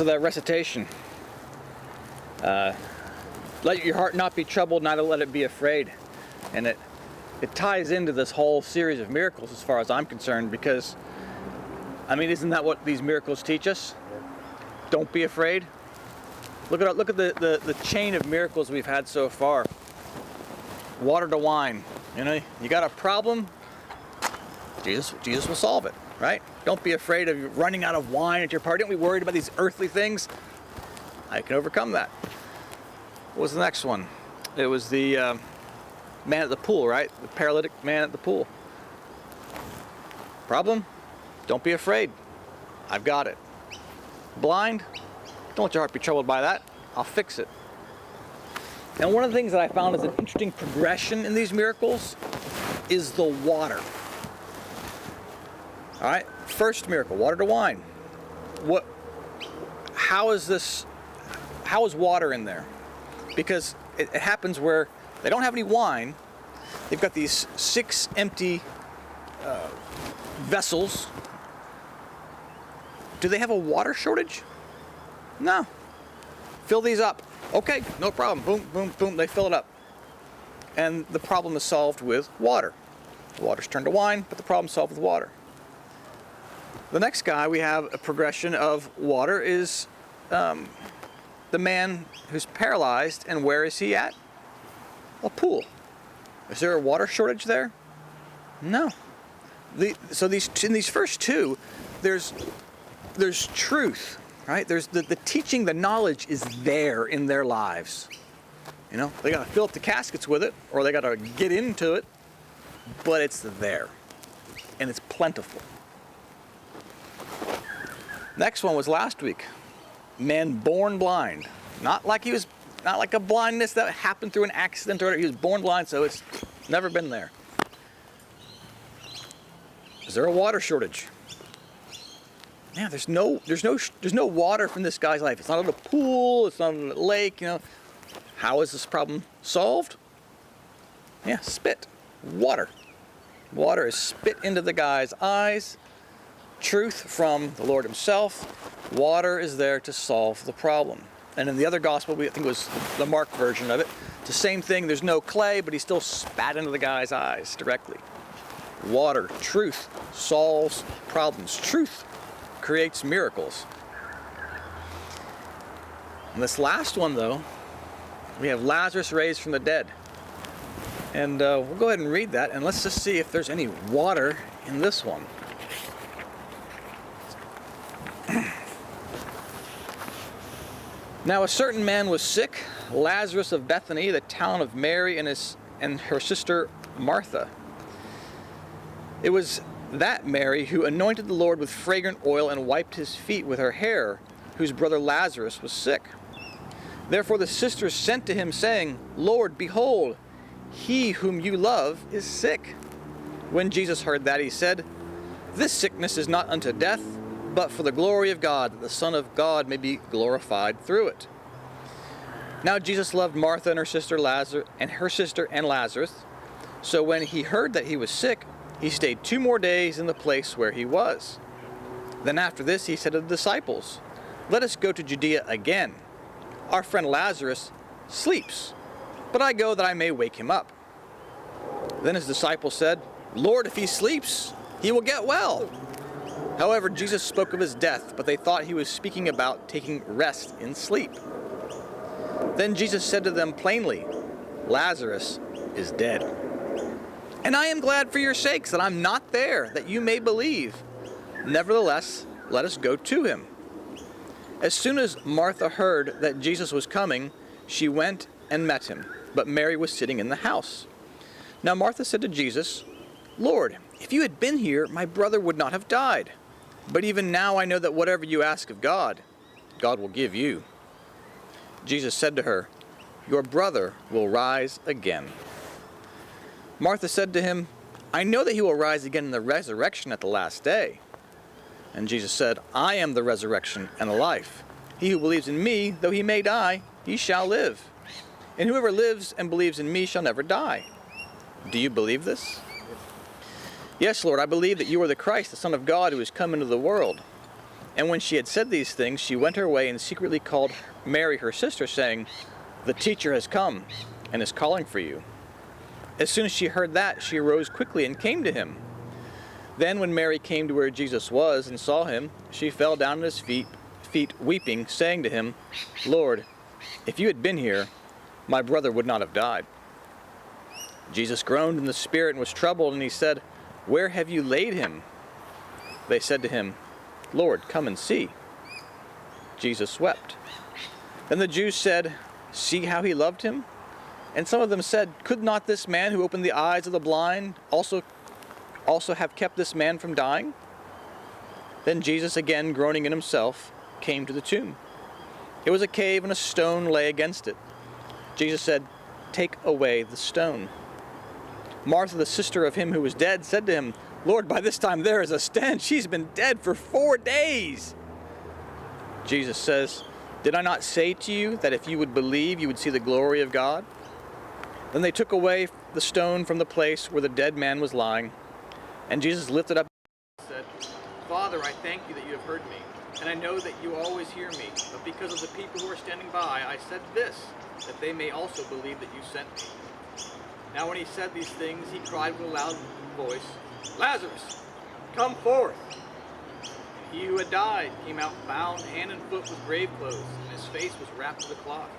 So that recitation, let your heart not be troubled, neither let it be afraid. And it ties into this whole series of miracles as far as I'm concerned, because, I mean, isn't that what these miracles teach us? Don't be afraid. Look at the chain of miracles we've had so far. Water to wine. You know, you got a problem, Jesus will solve it, right? Don't be afraid of running out of wine at your party. Don't be worried about these earthly things. I can overcome that. What was the next one? It was the man at the pool, right? The paralytic man at the pool. Problem? Don't be afraid. I've got it. Blind? Don't let your heart be troubled by that. I'll fix it. And one of the things that I found is an interesting progression in these miracles is the water. All right, first miracle, water to wine. How is water in there? Because it happens where they don't have any wine. They've got these 6 empty vessels. Do they have a water shortage? No. Fill these up. Okay, no problem. Boom, boom, boom. They fill it up. And the problem is solved with water. The water's turned to wine, but the problem's solved with water. The next guy we have a progression of water is the man who's paralyzed, and where is he at? A pool. Is there a water shortage there? No. So in these first two, there's truth, right? There's the teaching, the knowledge is there in their lives. You know, they got to fill up the caskets with it, or they got to get into it, but it's there, and it's plentiful. Next one was last week. Man born blind. Not like a blindness that happened through an accident, or he was born blind, so it's never been there. Is there a water shortage? Yeah, there's no water from this guy's life. It's not at a pool, it's not at a lake, you know. How is this problem solved? Yeah, spit. Water. Water is spit into the guy's eyes. Truth from the Lord himself. Water is there to solve the problem. And in the other gospel, I think it was the Mark version of it, it's the same thing. There's no clay, but he still spat into the guy's eyes directly. Water, truth, solves problems. Truth creates miracles. And this last one, though, we have Lazarus raised from the dead. And we'll go ahead and read that, and let's just see if there's any water in this one. Now a certain man was sick, Lazarus of Bethany, the town of Mary and her sister Martha. It was that Mary who anointed the Lord with fragrant oil and wiped his feet with her hair, whose brother Lazarus was sick. Therefore the sisters sent to him, saying, Lord, behold, he whom you love is sick. When Jesus heard that, he said, This sickness is not unto death, but for the glory of God, that the Son of God may be glorified through it. Now Jesus loved Martha and her sister and Lazarus. So when he heard that he was sick, he stayed 2 more days in the place where he was. Then after this he said to the disciples, Let us go to Judea again. Our friend Lazarus sleeps, but I go that I may wake him up. Then his disciples said, Lord, if he sleeps, he will get well. However, Jesus spoke of his death, but they thought he was speaking about taking rest in sleep. Then Jesus said to them plainly, Lazarus is dead. And I am glad for your sakes that I'm not there, that you may believe. Nevertheless, let us go to him. As soon as Martha heard that Jesus was coming, she went and met him, but Mary was sitting in the house. Now Martha said to Jesus, Lord, if you had been here, my brother would not have died. But even now I know that whatever you ask of God, God will give you. Jesus said to her, Your brother will rise again. Martha said to him, I know that he will rise again in the resurrection at the last day. And Jesus said, I am the resurrection and the life. He who believes in me, though he may die, he shall live. And whoever lives and believes in me shall never die. Do you believe this? Yes, Lord, I believe that you are the Christ, the Son of God, who has come into the world. And when she had said these things, she went her way and secretly called Mary her sister, saying, "The teacher has come and is calling for you." As soon as she heard that, she arose quickly and came to him. Then when Mary came to where Jesus was and saw him, she fell down at his feet weeping, saying to him, "Lord, if you had been here, my brother would not have died." Jesus groaned in the spirit and was troubled, and he said, "Where have you laid him?" They said to him, "Lord, come and see." Jesus wept. Then the Jews said, "See how he loved him?" And some of them said, "Could not this man who opened the eyes of the blind also have kept this man from dying?" Then Jesus, again groaning in himself, came to the tomb. It was a cave, and a stone lay against it. Jesus said, "Take away the stone." Martha, the sister of him who was dead, said to him, "Lord, by this time there is a stench. She's been dead for 4 days." Jesus says, "Did I not say to you that if you would believe, you would see the glory of God?" Then they took away the stone from the place where the dead man was lying. And Jesus lifted up and said, "Father, I thank you that you have heard me, and I know that you always hear me. But because of the people who are standing by, I said this, that they may also believe that you sent me." Now when he said these things, he cried with a loud voice, "Lazarus, come forth!" And he who had died came out bound hand and foot with grave clothes, and his face was wrapped with a cloth.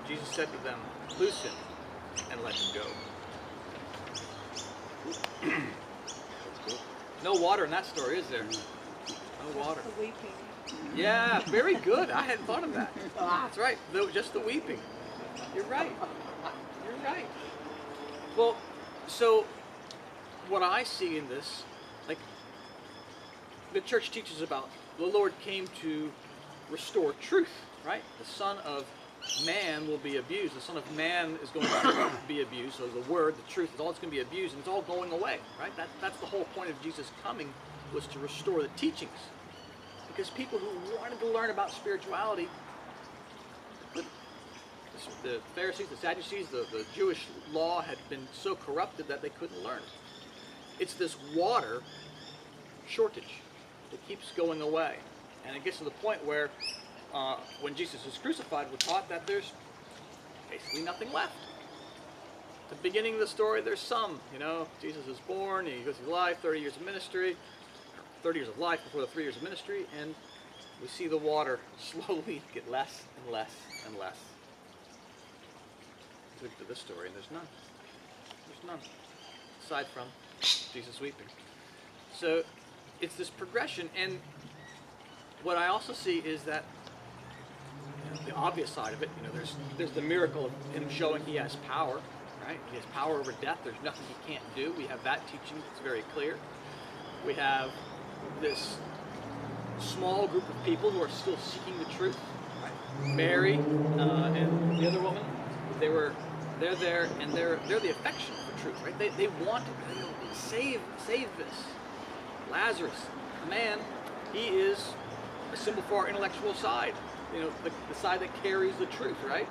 Jesus said to them, "Loose him and let him go." No water in that story, is there? No water. The weeping. Yeah, very good. I hadn't thought of that. That's right. Just the weeping. You're right. You're right. Well, so what I see in this, like, the church teaches about the Lord came to restore truth, right? The Son of Man will be abused. The Son of Man is going to be abused. So the word, the truth, is all it's going to be abused, and it's all going away, right? That's the whole point of Jesus coming, was to restore the teachings. Because people who wanted to learn about spirituality, the Pharisees, the Sadducees, the Jewish law had been so corrupted that they couldn't learn. It's this water shortage that keeps going away. And it gets to the point where when Jesus is crucified, we're taught that there's basically nothing left. At the beginning of the story, there's some, Jesus is born, he goes through life, 30 years of ministry, 30 years of life before the 3 years of ministry, and we see the water slowly get less and less and less. Look to this story, and there's none. There's none, aside from Jesus weeping. So it's this progression, and what I also see is that the obvious side of it, there's the miracle of him showing he has power, right? He has power over death. There's nothing he can't do. We have that teaching. It's very clear. We have this small group of people who are still seeking the truth. Right? Mary and the other woman, they're there, and they're the affection for truth, right? They want to save this. Lazarus, the man, he is a symbol for our intellectual side. The side that carries the truth, right?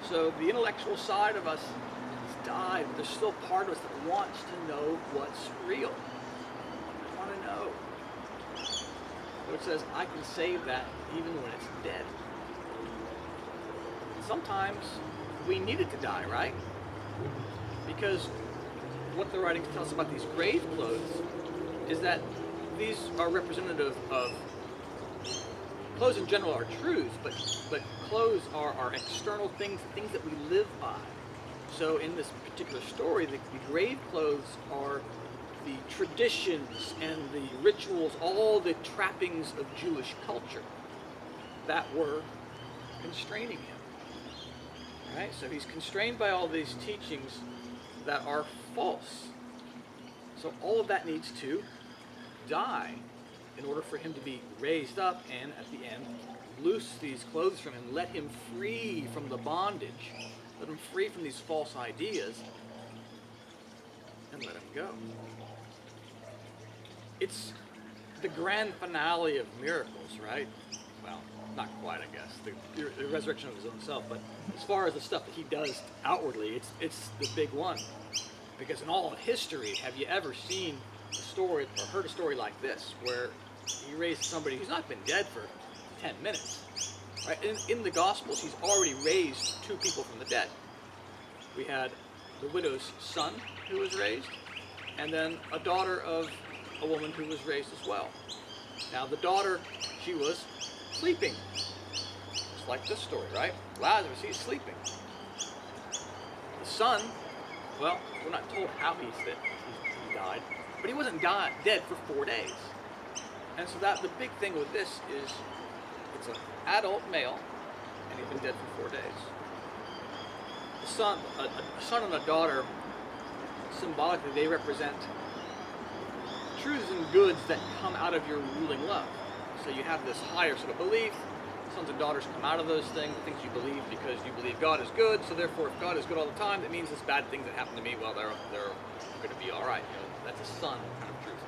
So the intellectual side of us has died, but there's still part of us that wants to know what's real. I want to know. So it says, I can save that even when it's dead. Sometimes we need it to die, right? Because what the writings tell us about these grave clothes is that these are representative of clothes in general are truths, but clothes are our external things that we live by. So in this particular story, the grave clothes are the traditions and the rituals, all the trappings of Jewish culture that were constraining him. Right? So he's constrained by all these teachings that are false. So all of that needs to die in order for him to be raised up and, at the end, loose these clothes from him, let him free from the bondage, let him free from these false ideas, and let him go. It's the grand finale of miracles, right? Well, not quite, I guess, the resurrection of his own self, but as far as the stuff that he does outwardly, it's the big one. Because in all of history, have you ever seen a story or heard a story like this, where he raised somebody who's not been dead for 10 minutes. Right? In the Gospels, he's already raised 2 people from the dead. We had the widow's son who was raised, and then a daughter of a woman who was raised as well. Now the daughter, she was sleeping. Just like this story, right? Lazarus, he's sleeping. The son, well, we're not told how he died, but he wasn't dead for 4 days. And so that the big thing with this is it's an adult male, and he's been dead for 4 days. The son, a son and a daughter, symbolically, they represent truths and goods that come out of your ruling love. So you have this higher sort of belief. Sons and daughters come out of those things, the things you believe, because you believe God is good. So therefore, if God is good all the time, that means this bad things that happen to me, well, they're going to be all right. You know, that's a son kind of truth.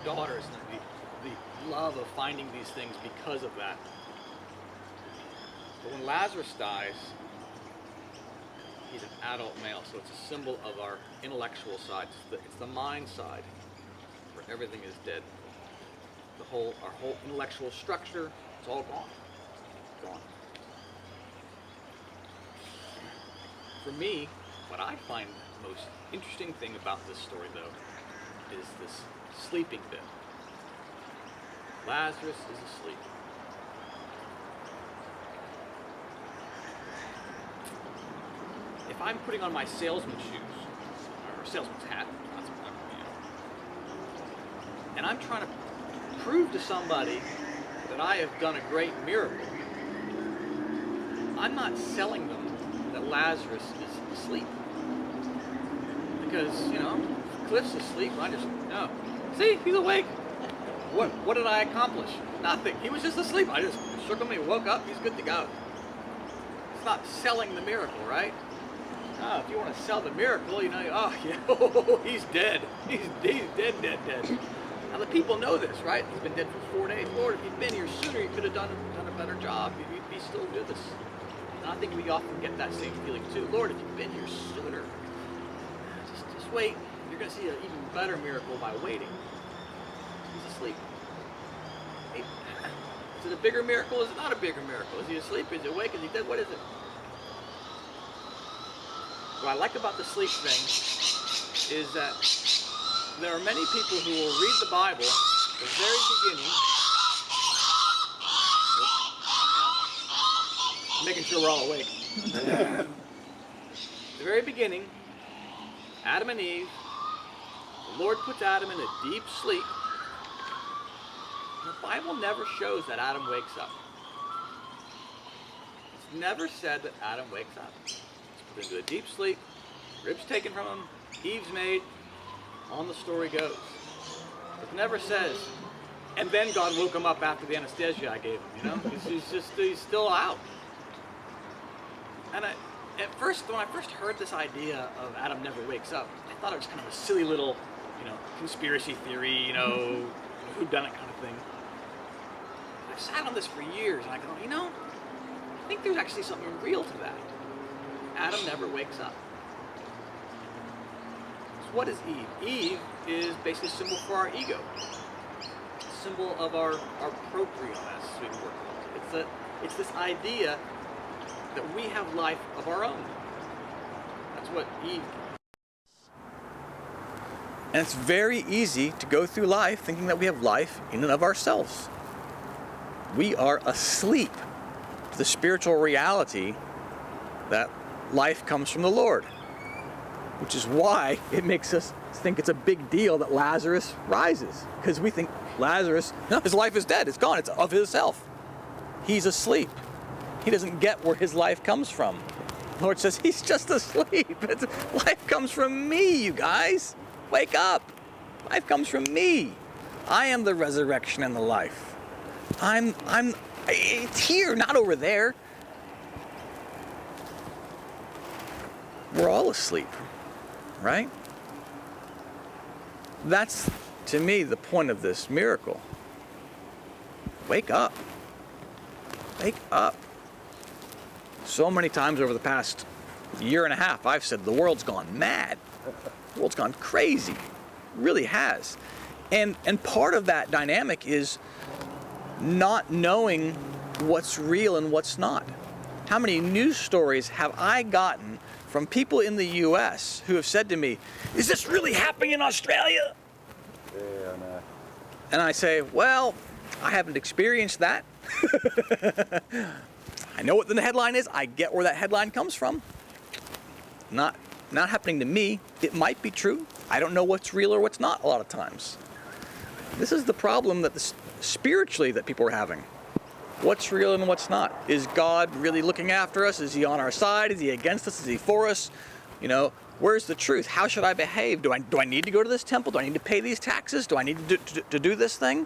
Daughter is the love of finding these things because of that. But when Lazarus dies, he's an adult male, so it's a symbol of our intellectual side. It's the mind side, where everything is dead. Our whole intellectual structure, it's all gone. Gone. For me, what I find the most interesting thing about this story, though, is this sleeping bit. Lazarus is asleep. If I'm putting on my salesman's shoes, or salesman's hat, that's what and I'm trying to prove to somebody that I have done a great miracle, I'm not selling them that Lazarus is asleep. Because, Cliff's asleep, no. See, he's awake. What did I accomplish? Nothing. He was just asleep. I just shook him, he woke up, he's good to go. It's not selling the miracle, right? Oh, if you want to sell the miracle, he's dead. He's dead. Now the people know this, right? He's been dead for 4 days. Lord, if you'd been here sooner, you could have done a better job. You'd be still with us. And I think we often get that same feeling too. Lord, if you'd been here sooner, just wait. You're going to see an even better miracle by waiting. He's asleep. Is it a bigger miracle? Is it not a bigger miracle? Is he asleep? Is he awake? Is he dead? What is it? What I like about the sleep thing is that there are many people who will read the Bible at the very beginning. Making sure we're all awake. At the very beginning, Adam and Eve, the Lord puts Adam in a deep sleep. The Bible never shows that Adam wakes up. It's never said that Adam wakes up. He's put into a deep sleep, ribs taken from him, Eve's made, on the story goes. It never says, and then God woke him up after the anesthesia I gave him, he's still out. And at first, when I first heard this idea of Adam never wakes up, I thought it was kind of a silly little, conspiracy theory, whodunit kind of thing. I've sat on this for years, and I go, I think there's actually something real to that. Adam never wakes up. So what is Eve? Eve is basically a symbol for our ego. A symbol of our proprium, as we work. It's this idea that we have life of our own. That's what Eve. And it's very easy to go through life thinking that we have life in and of ourselves. We are asleep to the spiritual reality that life comes from the Lord, which is why it makes us think it's a big deal that Lazarus rises, because we think Lazarus, his life is dead, it's gone, it's of himself. He's asleep. He doesn't get where his life comes from. The Lord says, he's just asleep. Life comes from me, you guys. Wake up. Life comes from me. I am the resurrection and the life. It's here, not over there. We're all asleep, right? That's, to me, the point of this miracle. Wake up. Wake up. So many times over the past year and a half, I've said the world's gone mad. The world's gone crazy. It really has. And part of that dynamic is not knowing what's real and what's not. How many news stories have I gotten from people in the US who have said to me, "Is this really happening in Australia?" Yeah, I know. And I say, well, I haven't experienced that. I know what the headline is. I get where that headline comes from. Not happening to me. It might be true. I don't know what's real or what's not a lot of times. This is the problem that spiritually that people are having. What's real and what's not? Is God really looking after us? Is he on our side? Is he against us? Is he for us? You know, where's the truth? How should I behave? Do I need to go to this temple? Do I need to pay these taxes? Do I need to do this thing?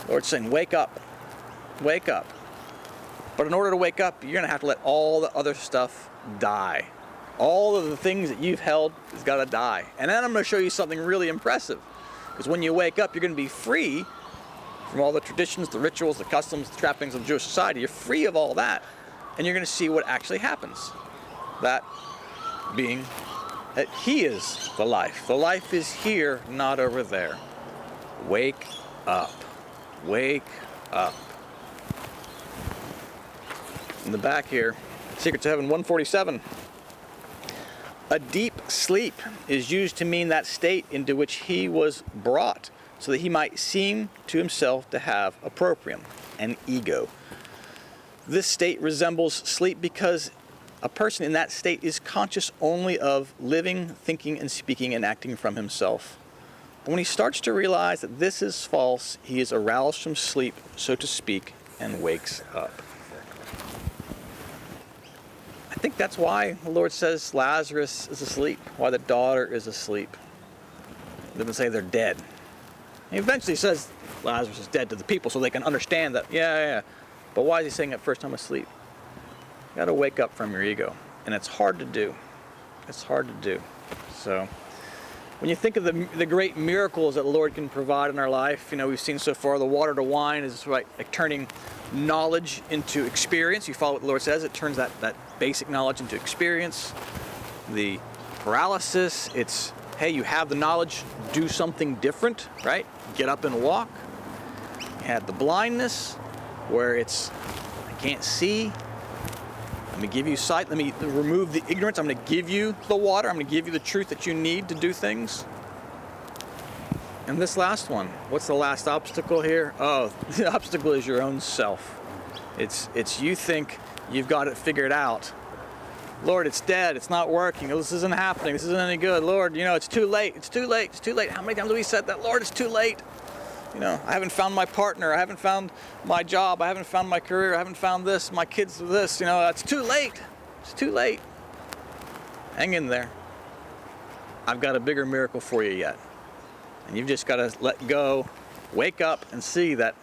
Lord's saying, wake up. Wake up. But in order to wake up, you're going to have to let all the other stuff die. All of the things that you've held has got to die. And then I'm going to show you something really impressive. Because when you wake up, you're going to be free from all the traditions, the rituals, the customs, the trappings of Jewish society. You're free of all that. And you're going to see what actually happens. That being that he is the life. The life is here, not over there. Wake up. Wake up. In the back here, Secrets of Heaven 147. A deep sleep is used to mean that state into which he was brought, so that he might seem to himself to have a proprium, an ego. This state resembles sleep because a person in that state is conscious only of living, thinking, and speaking and acting from himself. But when he starts to realize that this is false, he is aroused from sleep, so to speak, and wakes up. I think that's why the Lord says Lazarus is asleep, why the daughter is asleep. He doesn't say they're dead. He eventually says Lazarus is dead to the people so they can understand that, yeah. But why is he saying it first, I'm asleep? You got to wake up from your ego. And it's hard to do. It's hard to do. So when you think of the great miracles that the Lord can provide in our life, you know, we've seen so far the water to wine is like turning knowledge into experience. You follow what the Lord says, it turns that basic knowledge into experience. The paralysis, it's, hey, you have the knowledge, do something different, right? Get up and walk. You had the blindness, where it's, I can't see. Let me give you sight. Let me remove the ignorance. I'm going to give you the water. I'm going to give you the truth that you need to do things. And this last one, what's the last obstacle here? Oh, the obstacle is your own self. It's you think you've got it figured out. Lord, it's dead. It's not working. This isn't happening. This isn't any good. Lord, you know, it's too late. It's too late. It's too late. How many times have we said that? Lord, it's too late. You know, I haven't found my partner. I haven't found my job. I haven't found my career. I haven't found this. My kids do this. You know, it's too late. It's too late. Hang in there. I've got a bigger miracle for you yet. And you've just got to let go, wake up, and see that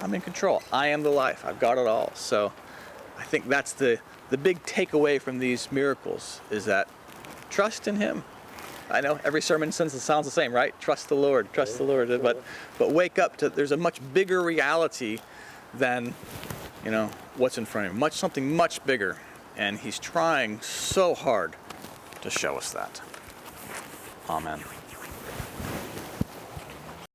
I'm in control. I am the life. I've got it all. So I think that's the big takeaway from these miracles is that trust in him. I know every sermon sounds the same, right? Trust the Lord, trust the Lord. But wake up to, there's a much bigger reality than, you know, what's in front of him. Something much bigger. And he's trying so hard to show us that. Amen.